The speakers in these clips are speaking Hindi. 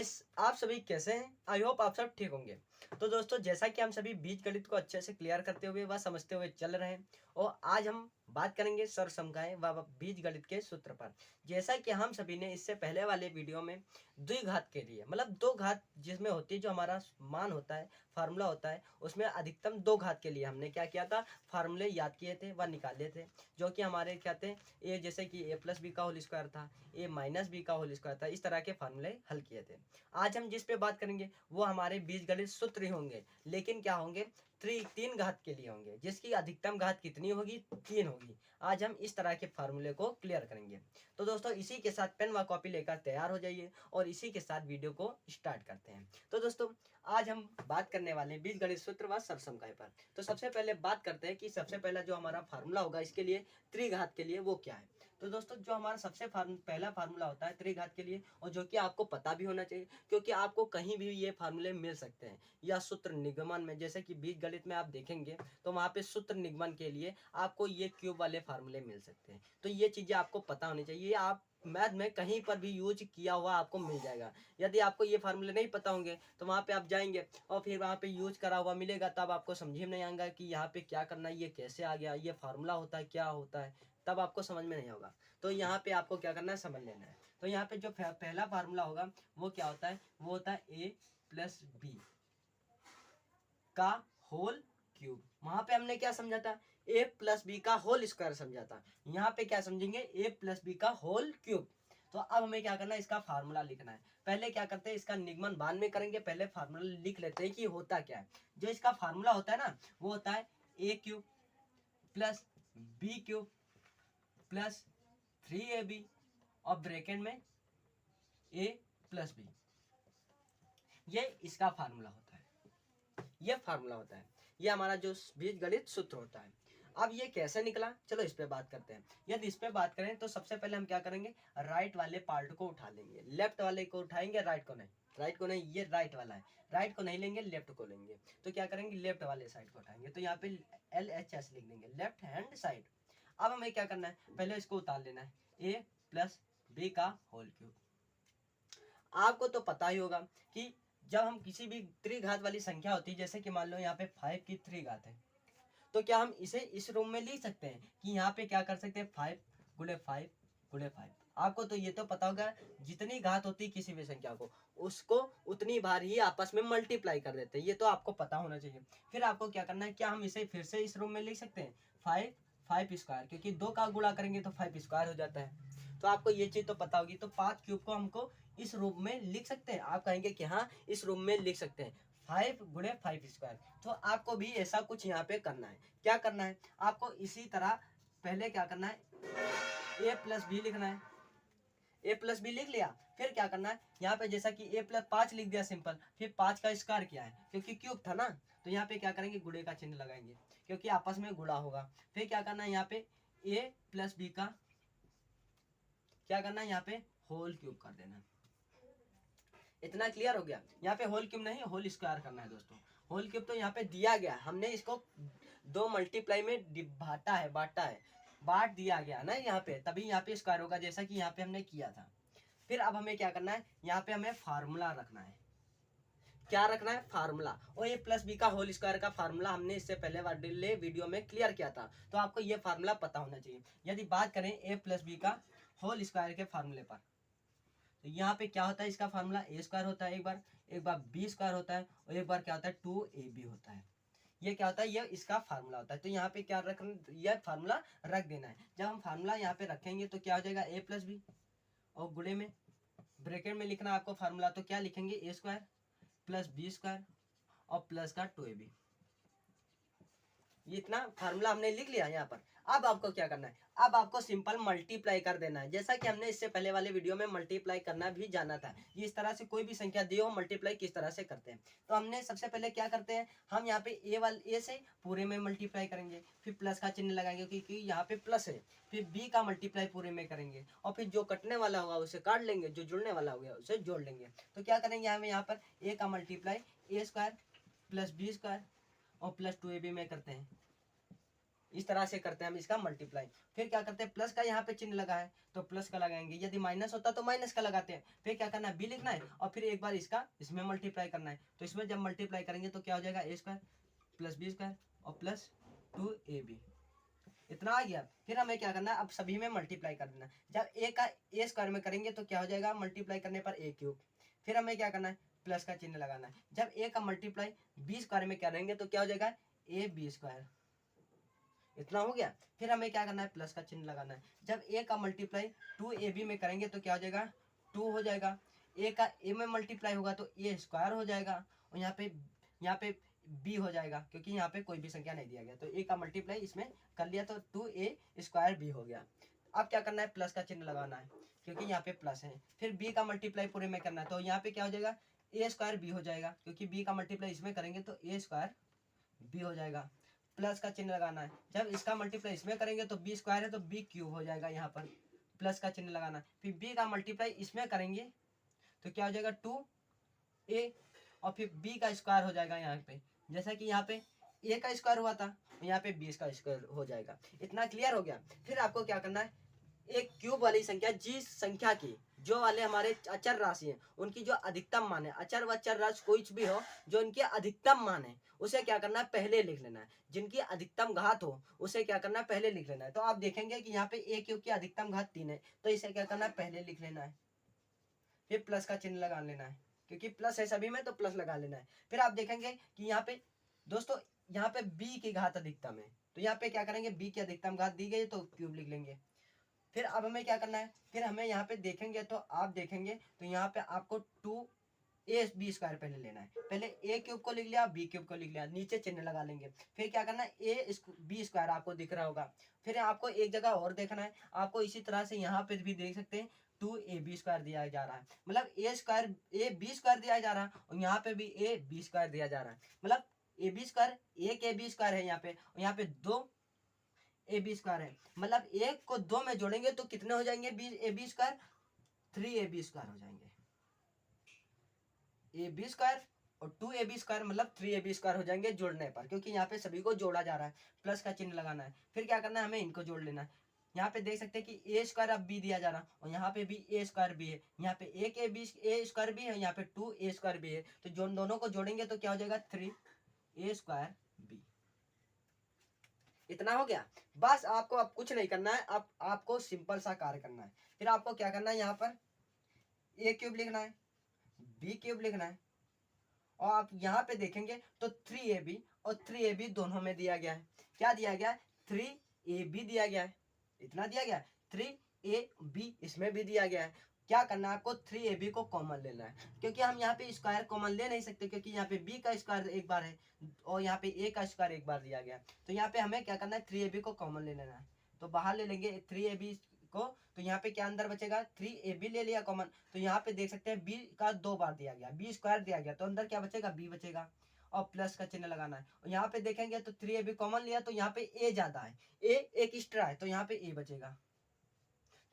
गाइस, आप सभी कैसे हैं? आई होप आप सब ठीक होंगे। तो दोस्तों, जैसा कि हम सभी बीजगणित को अच्छे से क्लियर करते हुए व समझते हुए चल रहे हैं और आज हम बात करेंगे सरसमगाएं व बीजगणित के सूत्र पर। जैसा कि हम सभी ने इससे पहले वाले वीडियो में द्विघात के लिए मतलब दो घात जिसमें होती है, जो हमारा मान होता है, फार्मूला होता है, उसमें अधिकतम दो घात के लिए हमने क्या किया था, फार्मूले याद किए थे व निकाले थे, जो कि हमारे क्या थे, ए जैसे कि ए प्लस बी का होल स्क्वायर था, ए माइनस बी का होल स्क्वायर था। इस तरह के फार्मूले हल किए थे। आज हम जिस पे बात करेंगे वो हमारे बीजगणित सूत्र ही होंगे, लेकिन क्या होंगे, तीन घात के लिए होंगे, जिसकी अधिकतम घात कितनी होगी, 3 होगी। आज हम इस तरह के फार्मूले को क्लियर करेंगे। तो दोस्तों, इसी के साथ पेन व कॉपी लेकर तैयार हो जाइए और इसी के साथ वीडियो को स्टार्ट करते हैं। तो दोस्तों, आज हम बात करने वाले हैं बीजगणित सूत्र व सरसमगाएं पर। तो सबसे पहले बात करते हैं कि सबसे पहला जो हमारा फार्मूला होगा इसके लिए, त्रिघात के लिए, वो क्या है। तो दोस्तों, जो हमारा सबसे पहला फार्मूला होता है त्रिघात के लिए, और जो कि आपको पता भी होना चाहिए, क्योंकि आपको कहीं भी ये फार्मूले मिल सकते हैं, या सूत्र निगमन में, जैसे कि बीजगणित में आप देखेंगे तो वहाँ पे सूत्र निगमन के लिए आपको ये क्यूब वाले फार्मूले मिल सकते हैं। तो ये चीज़ें आपको पता होनी चाहिए, आप मैथ में कहीं पर भी यूज किया हुआ आपको मिल जाएगा। यदि आपको ये फार्मूले नहीं पता होंगे तो वहाँ पे आप जाएंगे और फिर वहाँ पे यूज करा हुआ मिलेगा, तब आपको समझ में नहीं आएगा कि यहाँ पे क्या करना है, ये कैसे आ गया, ये फार्मूला होता है, क्या होता है, तब आपको समझ में नहीं होगा। तो यहाँ पे आपको क्या करना है, समझ लेना है। तो यहाँ पे जो पहला फार्मूला होगा वो क्या होता है, वो होता है ए प्लस बी का होल क्यूब। वहां पे हमने क्या समझा था, ए प्लस बी का होल स्क्वायर समझा था। यहाँ पे क्या समझेंगे, ए प्लस बी का होल क्यूब। तो अब हमें क्या करना है, इसका फार्मूला लिखना है। पहले क्या करते हैं, इसका निगमन बाद में करेंगे, पहले फार्मूला लिख लेते हैं कि होता क्या है। जो इसका फार्मूला होता है ना, वो होता है A cube plus B cube plus 3ab और ब्रैकेट में ए प्लस बी। ये इसका फार्मूला होता है, ये फार्मूला होता है, ये हमारा जो बीजगणित सूत्र होता है। अब ये कैसे निकला, चलो इस पे बात करते हैं। यदि इस पे बात करें तो सबसे पहले हम क्या करेंगे, राइट वाले पार्ट को उठा लेंगे, लेफ्ट वाले को उठाएंगे, राइट को नहीं। राइट को नहीं, ये राइट वाला है, राइट को नहीं लेंगे, लेफ्ट को लेंगे। तो क्या करेंगे, लेफ्ट वाले साइड को उठाएंगे, तो यहाँ पे LHS लिख देंगे, लेफ्ट हैंड साइड। अब हमें क्या करना है, पहले इसको उतार लेना है, ए प्लस बी का होल क्यूब। आपको तो पता ही होगा कि जब हम किसी भी त्रिघात वाली संख्या होती है, जैसे कि मान लो यहाँ पे 5 की त्रिघात है, तो क्या हम इसे इस रूप में लिख सकते हैं कि यहाँ पे क्या कर सकते हैं, 5 गुणे 5 गुणे 5। आपको तो ये तो पता होगा, जितनी घात होती है किसी भी संख्या को, उसको उतनी बार ही आपस में मल्टीप्लाई कर देते हैं, ये तो आपको पता होना चाहिए। फिर आपको क्या करना है, क्या हम इसे फिर से इस रूप में लिख सकते हैं, 5 स्क्वायर, क्योंकि 2 का गुणा करेंगे तो 5 स्क्वायर हो जाता है। तो आपको ये चीज तो पता होगी। तो 5 क्यूब को हमको इस रूप में लिख सकते हैं, आप कहेंगे कि हाँ इस रूप में लिख सकते हैं, 5 गुणे 5 स्क्वायर। तो आपको भी ऐसा कुछ यहाँ पे करना है। क्या करना है, आपको इसी तरह पहले क्या करना है, ए प्लस बी लिखना है। ए प्लस बी लिख लिया, फिर क्या करना है, यहाँ पे जैसा कि ए प्लस 5 लिख दिया सिंपल, फिर 5 का स्क्वायर किया है क्योंकि क्यूब था ना, तो यहाँ पे क्या करेंगे, गुणे का चिन्ह लगाएंगे क्योंकि आपस में गुणा होगा। फिर क्या करना है, यहाँ पे ए प्लस बी का क्या करना है, यहाँ पे होल क्यूब कर देना। इतना क्लियर हो गया। यहाँ पे होल क्यूब नहीं, होल स्क्वायर करना है दोस्तों। होल क्यूब तो यहाँ पे दिया गया, हमने इसको 2 मल्टीप्लाई में बांट दिया गया ना यहाँ पे, तभी यहाँ पे स्क्वायर होगा, जैसा कि यहाँ पे हमने किया था। फिर अब हमें क्या करना है, यहाँ पे हमें फार्मूला रखना है। क्या रखना है, फार्मूला। और ये प्लस बी का होल स्क्वायर का फार्मूला हमने इससे पहले वाले वीडियो में क्लियर किया था, तो आपको ये फार्मूला पता होना चाहिए। यदि बात करें ए प्लस बी का होल स्क्वायर के फार्मूले पर, तो यहाँ पे क्या होता है, इसका फार्मूला ए स्क्वायर होता है, एक बार बी स्क्वायर होता है, और एक बार क्या होता है, 2ab होता है। ये क्या होता है, ये इसका फार्मूला होता है। तो यहाँ पे क्या यह फार्मूला रख देना है। जब हम फार्मूला यहाँ पे रखेंगे तो क्या हो जाएगा, ए प्लस बी, और गुणे में ब्रैकेट में लिखना आपको फार्मूला, तो क्या लिखेंगे, ए स्क्वायर प्लस बी स्क्वायर और प्लस का 2ab। ये इतना फार्मूला हमने लिख लिया यहाँ पर। अब आपको क्या करना है, अब आपको सिंपल मल्टीप्लाई कर देना है, जैसा कि हमने इससे पहले वाले वीडियो में मल्टीप्लाई करना भी जाना था। ये इस तरह से कोई भी संख्या दी हो, मल्टीप्लाई किस तरह से करते हैं। तो हमने सबसे पहले क्या करते हैं, हम यहाँ पे ए से पूरे में मल्टीप्लाई करेंगे, फिर प्लस का चिन्ह लगाएंगे क्योंकि यहाँ पे प्लस है, फिर बी का मल्टीप्लाई पूरे में करेंगे, और फिर जो कटने वाला होगा उसे काट लेंगे, जो जुड़ने वाला होगा उसे जोड़ लेंगे। तो क्या करेंगे, हमें यहाँ पर ए का मल्टीप्लाई ए स्क्वायर प्लस बी स्क्वायर और प्लस 2ab में करते हैं। इस तरह से करते हैं हम इसका मल्टीप्लाई। फिर क्या करते हैं, प्लस का यहाँ पे चिन्ह लगा है तो प्लस का लगाएंगे, यदि माइनस होता तो माइनस का लगाते हैं। फिर क्या करना है, बी लिखना है और फिर एक बार इसका इसमें मल्टीप्लाई करना है। तो इसमें जब मल्टीप्लाई करेंगे तो क्या हो जाएगा, ए स्क्वायर प्लस बी स्क्वायर और प्लस 2ab, इतना आ गया। फिर हमें क्या करना है, अब सभी में मल्टीप्लाई कर देना। जब ए का ए स्क्वायर में करेंगे तो क्या हो जाएगा, मल्टीप्लाई करने पर ए क्यूब। फिर हमें क्या करना है, प्लस का चिन्ह लगाना है। जब ए का मल्टीप्लाई बी स्क्वायर में करेंगे तो क्या हो जाएगा, ए बी स्क्वायर, इतना हो गया। फिर हमें क्या करना है, प्लस का चिन्ह लगाना है। जब ए का मल्टीप्लाई 2ab में करेंगे तो क्या हो जाएगा, 2 हो जाएगा। ए का ए में मल्टीप्लाई होगा तो ए स्क्वायर हो जाएगा और यहाँ पे बी हो जाएगा, क्योंकि यहाँ पे कोई भी संख्या नहीं दिया गया तो ए का मल्टीप्लाई इसमें कर लिया तो 2a स्क्वायर बी हो गया। अब क्या करना है, प्लस का चिन्ह लगाना है क्योंकि यहाँ पे प्लस है। फिर बी का मल्टीप्लाई पूरे में करना है तो यहाँ पे क्या हो जाएगा, ए स्क्वायर बी हो जाएगा, क्योंकि बी का मल्टीप्लाई इसमें करेंगे तो ए स्क्वायर बी हो जाएगा। प्लस का चिन्ह लगाना है, जब इसका मल्टीप्लाई इसमें करेंगे तो बी स्क्वायर है तो बी क्यूब हो जाएगा, यहाँ पर प्लस का चिन्ह लगाना है। फिर बी का मल्टीप्लाई इसमें करेंगे तो क्या हो जाएगा, 2a और फिर b का स्क्वायर हो जाएगा यहाँ पे, जैसा कि यहाँ पे a का स्क्वायर हुआ था यहाँ पे b का स्क्वायर हो जाएगा। इतना क्लियर हो गया। फिर आपको क्या करना है, एक क्यूब वाली संख्या, जिस संख्या की जो वाले हमारे अचर राशि है उनकी जो अधिकतम मान है, अचर व चर राशि कोई भी हो, जो इनकी अधिकतम मान है उसे क्या करना है, पहले लिख लेना है। जिनकी अधिकतम घात हो उसे क्या करना है, पहले लिख लेना है। तो आप देखेंगे कि यहाँ पे ए क्यूब की अधिकतम घात 3 है तो इसे क्या करना है, पहले लिख लेना है। फिर प्लस का चिन्ह लगा लेना है, क्योंकि प्लस है सभी में तो प्लस लगा लेना है। फिर आप देखेंगे कि यहाँ पे दोस्तों, यहाँ पे b की घात अधिकतम है तो यहाँ पे क्या करेंगे, b की अधिकतम घात दी गई तो क्यूब लिख लेंगे। फिर अब हमें क्या करना है, फिर हमें यहाँ पे देखेंगे तो आप देखेंगे तो यहाँ पे आपको 2ab स्क्वायर पहले लेना है। पहले a क्यूब को लिख लिया, b क्यूब को लिख लिया, नीचे चिन्ह लगा लेंगे। फिर क्या करना है, b स्क्वायर आपको दिख रहा होगा। फिर आपको एक जगह और देखना है, आपको इसी तरह से यहाँ पे भी देख सकते हैं 2ab स्क्वायर दिया जा रहा है, मतलब ab स्क्वायर दिया जा रहा है और यहाँ पे भी ab स्क्वायर दिया जा रहा है। मतलब ab स्क्वायर, एक ab स्क्वायर है यहाँ पे और यहाँ पे 2 ab स्क्वायर है। मतलब एक को 2 में जोड़ेंगे तो कितने हो जाएंगे, ab स्क्वायर, 3ab स्क्वायर हो जाएंगे। ab स्क्वायर और 2ab स्क्वायर मतलब 3ab स्क्वायर हो जाएंगे जोड़ने पर, क्योंकि यहाँ पे सभी को जोड़ा जा रहा है। प्लस का चिन्ह लगाना है। फिर क्या करना है, हमें इनको जोड़ लेना है। यहाँ पे देख सकते हैं कि a स्क्वायर अब b दिया जा रहा है और यहाँ पे भी a स्क्वायर b है, यहाँ पे एक a स्क्वायर b है, यहाँ पे 2a स्क्वायर b है, तो जो दोनों को जोड़ेंगे तो क्या हो जाएगा, 3a स्क्वायर b। इतना हो गया। बस आपको अब कुछ नहीं करना है, अब आपको सिंपल सा कार्य करना है। फिर आपको क्या करना है, यहाँ पर a क्यूब लिखना है, b क्यूब लिखना है और आप यहाँ पे देखेंगे तो 3ab और 3ab दोनों में दिया गया है। क्या दिया गया है, 3ab दिया गया है, इतना दिया गया है। 3ab इसमें भी दिया गया है। क्या करना है आपको, 3ab को कॉमन लेना है, क्योंकि हम यहाँ पे स्क्वायर कॉमन ले नहीं सकते, क्योंकि यहाँ पे b का स्क्वायर एक बार है और यहाँ पे a का स्क्वायर एक बार दिया गया है। तो यहाँ पे हमें क्या करना है, 3ab को कॉमन ले लेना है। तो बाहर ले लेंगे 3ab को, तो यहाँ पे क्या अंदर बचेगा, 3ab ले लिया कॉमन, तो यहाँ पे देख सकते हैं b का 2 बार दिया गया, b स्क्वायर दिया गया, तो अंदर क्या बचेगा, b बचेगा और प्लस का चिन्ह लगाना है। और यहाँ पे देखेंगे तो 3ab कॉमन लिया तो यहाँ पे a ज्यादा है, a एक एक्स्ट्रा है तो यहाँ पे a बचेगा।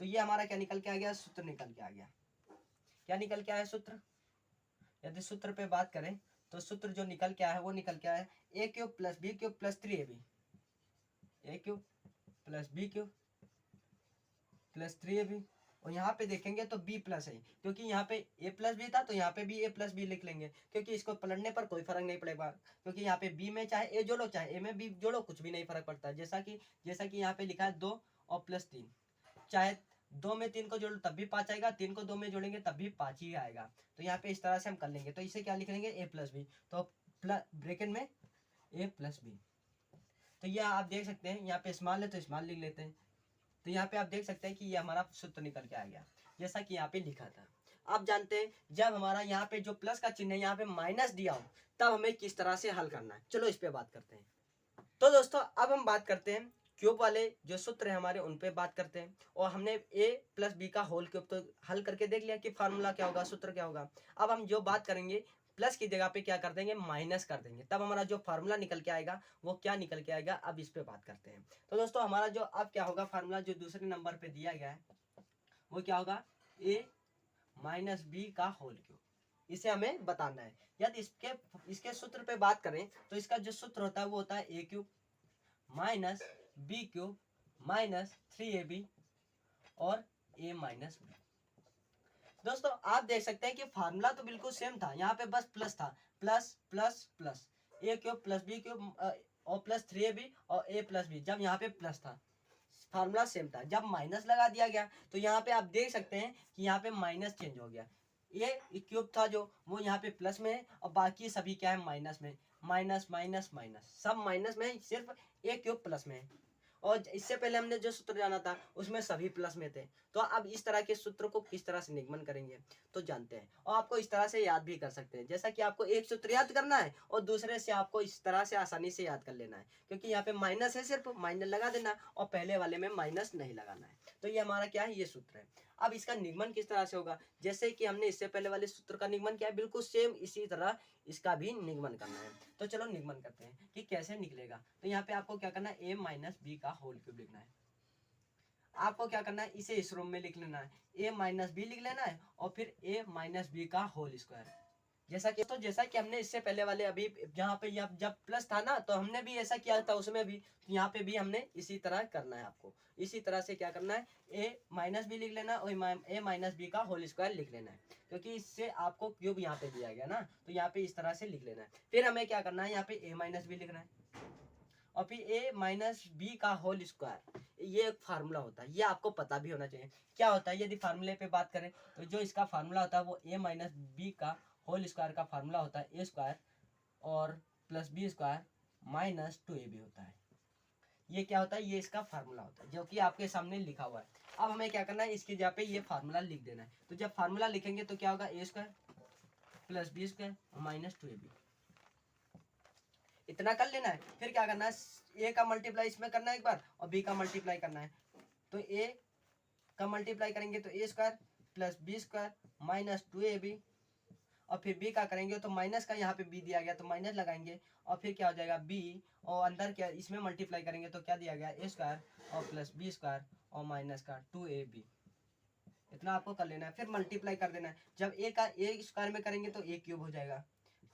तो ये हमारा क्या निकल के आ गया, सूत्र निकल के आ गया। क्या निकल के आया सूत्र, यदि सूत्र पे बात करें तो सूत्र जो निकल के आया है वो निकल के आया है a cube plus b cube plus 3ab, a cube plus b cube plus 3ab। और यहाँ पे देखेंगे तो b प्लस है, क्योंकि यहाँ पे a प्लस बी था तो यहाँ पे भी a प्लस बी लिख लेंगे, क्योंकि इसको पलटने पर कोई फर्क नहीं पड़ेगा, क्योंकि यहाँ पे b में चाहे a जोड़ो चाहे a में b जोड़ो कुछ भी नहीं फर्क पड़ता। जैसा कि यहाँ पे लिखा है 2 और प्लस 3, चाहे 2 में 3 को जोड़ो तब भी 5 आएगा, 3 को 2 में जोड़ेंगे तब भी 5 ही आएगा। तो यहाँ पे इस तरह से हम कर लेंगे। तो इसे क्या लिख लेंगे, a प्लस बी, तो ब्रैकेट में a प्लस बी। तो ये आप देख सकते हैं यहाँ पे स्मॉल है तो स्मॉल लिख लेते हैं। तो यहाँ पे आप देख सकते हैं कि ये हमारा सूत्र निकल के आ गया, जैसा कि यहाँ पे लिखा था। आप जानते हैं जब हमारा यहाँ पे जो प्लस का चिन्ह है यहाँ पे माइनस दिया हो तब हमें किस तरह से हल करना है, चलो इस पे बात करते हैं। तो दोस्तों अब हम बात करते हैं क्यूब वाले जो सूत्र है हमारे उन पे बात करते हैं। और हमने a प्लस बी का होल क्यूब तो हल करके देख लिया कि फार्मूला क्या होगा, सूत्र क्या होगा। अब हम जो बात करेंगे प्लस की जगह पे क्या कर देंगे, माइनस कर देंगे, तब हमारा जो फार्मूला निकल के आएगा वो क्या निकल के आएगा, अब इस पे बात करते हैं। तो दोस्तों हमारा जो अब क्या होगा फार्मूला जो दूसरे नंबर पे दिया गया है वो क्या होगा, a माइनस बी का होल क्यूब, इसे हमें बताना है। यदि इसके सूत्र पे बात करें तो इसका जो सूत्र होता है वो होता है a cube minus B cube minus 3ab और a माइनस बी। दोस्तों आप देख सकते हैं कि फार्मूला तो बिल्कुल सेम था, यहाँ पे बस प्लस था, प्लस प्लस प्लस ए क्यूब प्लस बी क्यूब और प्लस 3ab और a प्लस बी। जब यहाँ पे प्लस था फार्मूला सेम था, जब माइनस लगा दिया गया तो यहाँ पे आप देख सकते हैं कि यहाँ पे माइनस चेंज हो गया। ये क्यूब था जो वो यहाँ पे प्लस में है और बाकी सभी क्या है माइनस में, माइनस माइनस माइनस सब माइनस में, सिर्फ ए क्यूब प्लस में है। और इससे पहले हमने जो सूत्र जाना था उसमें सभी प्लस में थे। तो अब इस तरह के सूत्र को किस तरह से निगमन करेंगे तो जानते हैं, और आपको इस तरह से याद भी कर सकते हैं, जैसा कि आपको एक सूत्र याद करना है और दूसरे से आपको इस तरह से आसानी से याद कर लेना है, क्योंकि यहाँ पे माइनस है, सिर्फ माइनस लगा देना और पहले वाले में माइनस नहीं लगाना है। तो ये हमारा क्या है, ये सूत्र है। अब इसका निगमन किस तरह से होगा, जैसे कि हमने इससे पहले वाले सूत्र का निगमन किया बिल्कुल सेम इसी तरह इसका भी निगमन करना है। तो चलो निगमन करते हैं कि कैसे निकलेगा। तो यहाँ पे आपको क्या करना है, ए माइनस बी का होल क्यूब लिखना है। आपको क्या करना है, इसे इस रूम में लिख लेना है, ए माइनस बी लिख लेना है और फिर ए माइनस बी का होल स्क्वायर। जैसा कि हमने इससे पहले वाले अभी जहाँ पे जब प्लस था ना तो हमने भी ऐसा किया था उसमें भी, तो यहाँ पे भी हमने इसी तरह करना है। आपको इसी तरह से क्या करना है, ए माइनस बी लिख लेना और ए माइनस बी का होल स्क्वायर लिख लेना है, क्योंकि इससे आपको क्यूब यहाँ पे दिया गया ना, तो यहाँ पे इस तरह से लिख लेना है। फिर हमें क्या करना है, यहाँ पे ए माइनस बी लिखना है और फिर ए माइनस बी का होल स्क्वायर। ये एक फार्मूला होता है, ये आपको पता भी होना चाहिए क्या होता है। यदि फार्मूले पे बात करें तो जो इसका फार्मूला होता है वो ए माइनस बी का होल स्क्वायर का फार्मूला होता है ए स्क्वायर और plus B square minus 2ab होता है। ये क्या होता है, ये इसका फार्मूला होता है जो कि आपके सामने लिखा हुआ है। अब हमें क्या करना है, इसकी जगह पे ये फार्मूला लिख देना है। तो जब फार्मूला लिखेंगे तो क्या होगा, A square plus B square minus 2ab, इतना कर लेना है। फिर क्या करना है, ए का मल्टीप्लाई इसमें करना है एक बार और बी का मल्टीप्लाई करना है। तो ए का मल्टीप्लाई करेंगे तो A square plus B square minus 2ab और फिर बी का करेंगे तो माइनस का यहाँ पे बी दिया गया तो माइनस लगाएंगे और फिर क्या हो जाएगा बी, और अंदर क्या इसमें मल्टीप्लाई करेंगे तो क्या दिया गया ए स्क्वायर और प्लस बी स्क्वायर और माइनस का 2ab। इतना आपको कर लेना है। फिर मल्टीप्लाई कर देना है, जब ए का ए स्क्वायर में करेंगे तो ए क्यूब हो जाएगा,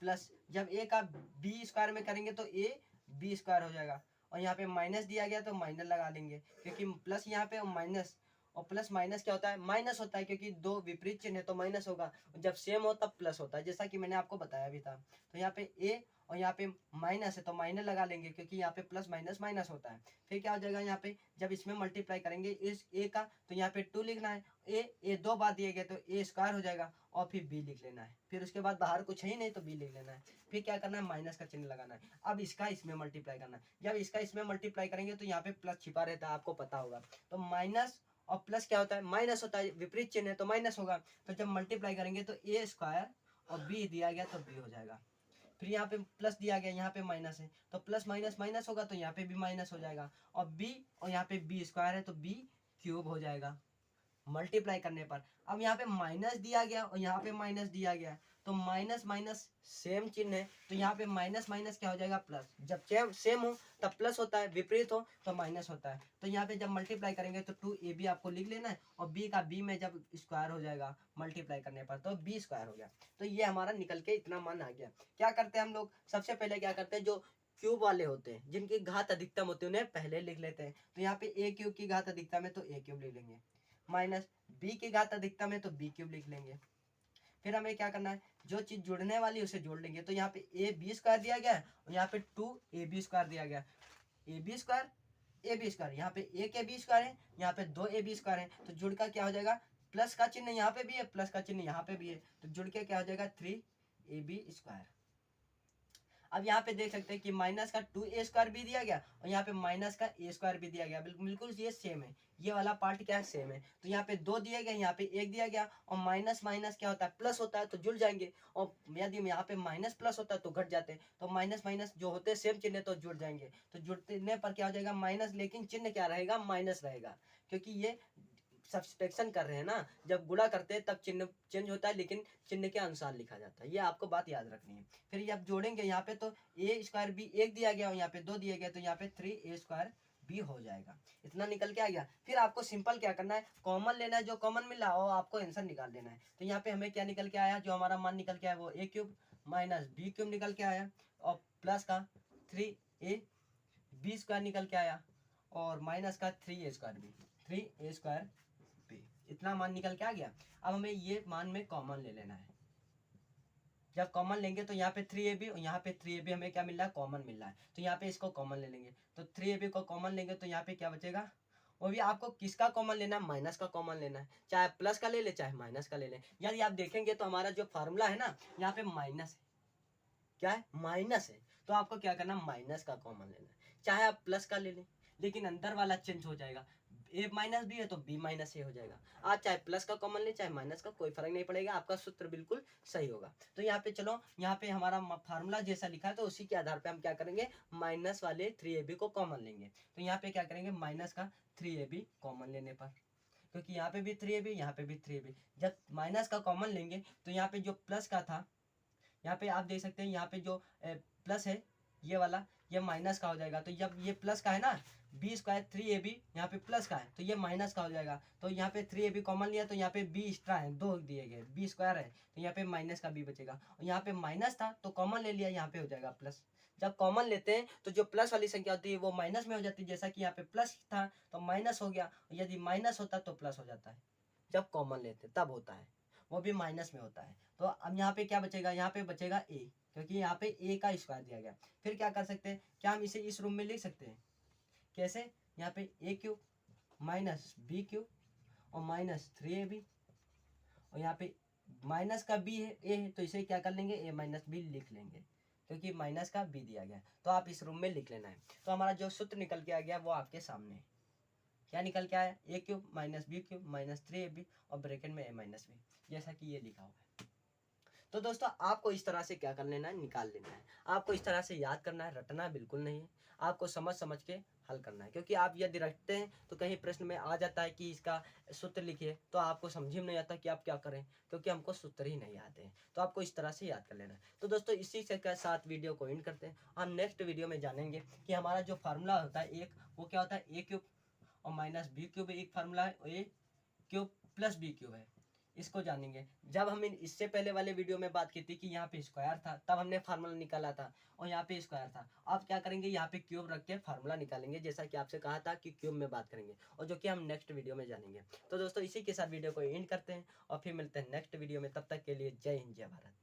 प्लस जब ए का बी स्क्वायर में करेंगे तो ए बी स्क्वायर हो जाएगा। और यहाँ पे माइनस दिया गया तो माइनस लगा देंगे, क्योंकि प्लस यहाँ पे माइनस, और प्लस माइनस क्या होता है, माइनस होता है, क्योंकि दो विपरीत चिन्ह है तो माइनस होगा, जब सेम हो तब प्लस होता है, जैसा कि मैंने आपको बताया भी था। तो यहाँ पे ए और यहाँ पे माइनस है तो माइनस लगा लेंगे, क्योंकि यहाँ पे प्लस माइनस माइनस होता है। फिर क्या हो जाएगा, यहाँ पे जब इसमें मल्टीप्लाई करेंगे इस ए का तो यहाँ पे 2 लिखना है, ए दो बार दिए गए तो ए स्क्वायर हो जाएगा और फिर बी लिख लेना है। फिर उसके बाद बाहर कुछ है ही नहीं तो बी लिख लेना है। फिर क्या करना है, माइनस का चिन्ह लगाना है। अब इसका इसमें मल्टीप्लाई करना है, जब इसका इसमें मल्टीप्लाई करेंगे तो यहाँ पे प्लस छिपा रहता है, आपको पता होगा। तो माइनस और प्लस क्या होता है, माइनस होता है, विपरीत चिन्ह है तो माइनस होगा। तो जब मल्टीप्लाई करेंगे तो ए स्क्वायर और बी दिया गया तो बी हो जाएगा। फिर यहाँ पे प्लस दिया गया, यहाँ पे माइनस है तो प्लस माइनस माइनस होगा तो यहाँ पे भी माइनस हो जाएगा, और बी और यहाँ पे बी स्क्वायर है तो बी क्यूब हो जाएगा मल्टीप्लाई करने पर। अब यहाँ पे माइनस दिया गया और यहाँ पे माइनस दिया गया तो माइनस माइनस सेम चिन्ह है तो यहाँ पे माइनस माइनस क्या हो जाएगा, प्लस। जब सेम हो तब प्लस होता है, विपरीत हो तो माइनस होता है। तो यहाँ पे जब मल्टीप्लाई करेंगे तो 2ab आपको लिख लेना है और b का b में जब स्क्वायर हो जाएगा मल्टीप्लाई करने पर तो b स्क्वायर हो गया। तो ये हमारा निकल के इतना मान आ गया। क्या करते हैं हम लोग, सबसे पहले क्या करते हैं, जो क्यूब वाले होते हैं जिनकी घात अधिकतम होती है उन्हें पहले लिख लेते हैं। तो यहाँ पे ए क्यूब की घात अधिकतम है तो ए क्यूब लिख लेंगे, माइनस बी की घात अधिकतम है तो बी क्यूब लिख लेंगे। फिर हमें क्या करना है, जो चीज जुड़ने वाली उसे जोड़ लेंगे। तो यहाँ पे ए बी स्क्वायर दिया गया है और यहाँ पे 2ab स्क्वायर दिया गया, A B square A B square, यहाँ पे ए के बी स्क्वायर है, यहाँ पे 2ab स्क्वायर है, तो जुड़ का क्या हो जाएगा, प्लस का चिन्ह यहाँ पे भी है प्लस का चिन्ह यहाँ पे भी है, तो जुड़ के क्या हो जाएगा 3ab स्क्वायर। अब यहाँ पे देख सकते हैं कि माइनस का 2a स्क्वायर भी दिया गया और यहाँ पे माइनस का a स्क्वायर भी दिया गया, बिल्कुल ये सेम है, ये वाला पार्ट क्या है, सेम है। तो यहाँ पे 2 दिए गए, यहाँ पे 1 दिया गया, और माइनस माइनस क्या होता है, प्लस होता है तो जुड़ जाएंगे, और यदि यहाँ पे माइनस प्लस होता है तो घट जाते हैं। तो माइनस माइनस जो होते हैं सेम चिन्ह तो जुड़ जाएंगे, तो जुड़ने पर क्या हो जाएगा, माइनस, लेकिन चिन्ह क्या रहेगा, माइनस रहेगा, क्योंकि ये सब्सट्रैक्शन कर रहे हैं ना, जब गुणा करते हैं तब चिन्ह चेंज होता है, लेकिन चिन्ह के अनुसार लिखा जाता है, ये आपको बात याद रखनी है। फिर जब जोड़ेंगे यहाँ पे तो ए स्क्वायर भी 1 दिया गया और यहाँ पे 2 दिए गए, तो यहाँ पे 3a स्क्वायर भी हो जाएगा। इतना निकल के आ गया। फिर आपको सिंपल क्या करना है, कॉमन लेना है, जो कॉमन मिला हो आपको आंसर निकाल देना है। तो यहाँ पे हमें क्या निकल के आया, जो हमारा मान निकल के आया वो a cube minus B cube निकल के आया और प्लस का 3ab स्क्वायर निकल के आया, और माइनस का 3a² बी, 3a² बी, इतना मान निकल के आ गया। अब हमें ये मान में कॉमन ले लेना है। जब कॉमन लेंगे तो यहाँ पे 3ab और यहाँ पे 3ab हमें क्या मिल रहा है, कॉमन मिल रहा है। तो यहाँ पे इसको कॉमन ले लेंगे, तो 3ab को कॉमन लेंगे तो यहाँ पे क्या बचेगा, वो भी आपको किसका कॉमन लेना है, माइनस का कॉमन लेना है। चाहे प्लस का ले ले चाहे माइनस का ले ले। यदि आप देखेंगे तो हमारा जो फार्मूला है ना, यहाँ पे माइनस है, क्या है, माइनस है। तो आपको क्या करना, माइनस का कॉमन लेना है। चाहे आप प्लस का ले लें, लेकिन अंदर वाला चेंज हो जाएगा। ए माइनस बी है तो बी माइनस ए हो जाएगा। आप चाहे प्लस का कॉमन ले चाहे माइनस का, कोई फर्क नहीं पड़ेगा, आपका सूत्र बिल्कुल सही होगा। तो यहाँ पे चलो, यहाँ पे हमारा फार्मूला जैसा लिखा है तो उसी के आधार पे हम क्या करेंगे, माइनस वाले 3ab को कॉमन लेंगे। तो यहाँ पे क्या करेंगे, माइनस का 3ab कॉमन लेने पर, क्योंकि यहाँ पे भी 3ab यहाँ पे भी 3ab, जब माइनस का कॉमन लेंगे तो यहाँ पे जो प्लस का था, यहाँ पे आप देख सकते हैं, यहाँ पे जो प्लस है ये वाला, ये माइनस का हो जाएगा। तो जब ये प्लस का है ना, b² 3ab यहाँ पे प्लस का है तो ये माइनस का हो जाएगा। तो यहाँ पे 3ab कॉमन लिया तो यहाँ पे b एक्स्ट्रा है, 2 दिए गए, b² है तो यहाँ पे माइनस का b बचेगा। और यहाँ पे माइनस था तो कॉमन ले लिया, यहाँ पे हो जाएगा प्लस। जब कॉमन लेते हैं तो जो प्लस वाली संख्या होती है वो माइनस में हो जाती है, जैसा कि यहाँ पे प्लस था तो माइनस हो गया, यदि माइनस होता तो प्लस हो जाता है। जब कॉमन लेते तब होता है, वो भी माइनस में होता है। तो अब यहाँ पे क्या बचेगा, यहाँ पे बचेगा a, क्योंकि यहाँ पे a का स्क्वायर दिया गया। फिर क्या कर सकते हैं, क्या हम इसे इस रूम में लिख सकते हैं, कैसे, यहाँ पे a³ माइनस b³ और माइनस 3ab, और यहाँ पे माइनस का b है, a है तो इसे क्या कर लेंगे, a माइनस b लिख लेंगे, क्योंकि माइनस का b दिया गया। तो आप इस रूम में लिख लेना है। तो हमारा जो सूत्र निकल के आ गया वो आपके सामने है। क्या निकल के आया, a³ minus b³ minus 3ab और ब्रैकेट में a माइनस b, जैसा कि ये लिखा हुआ है। तो दोस्तों आपको इस तरह से क्या कर लेना है, निकाल लेना है। आपको इस तरह से याद करना है, रटना बिल्कुल नहीं है। आपको समझ समझ के हल करना है, क्योंकि आप यदि रटते हैं तो कहीं प्रश्न में आ जाता है कि इसका सूत्र लिखिए, तो आपको समझ में नहीं आता कि आप क्या करें, क्योंकि हमको सूत्र ही नहीं आते हैं। तो आपको इस तरह से याद कर लेना है। तो दोस्तों इसी के साथ वीडियो को एंड करते हैं। हम नेक्स्ट वीडियो में जानेंगे कि हमारा जो फार्मूला होता है एक, वो क्या होता है, a³ और माइनस b³ एक फार्मूला है, a³ प्लस b³ है, इसको जानेंगे। जब हम इससे पहले वाले वीडियो में बात की थी कि यहाँ पे स्क्वायर था तब हमने फार्मूला निकाला था, और यहाँ पे स्क्वायर था। अब क्या करेंगे, यहाँ पे क्यूब रख के फार्मूला निकालेंगे, जैसा कि आपसे कहा था कि क्यूब में बात करेंगे, और जो कि हम नेक्स्ट वीडियो में जानेंगे। तो दोस्तों इसी के साथ वीडियो को एंड करते हैं और फिर मिलते हैं नेक्स्ट वीडियो में। तब तक के लिए जय हिंद जय भारत।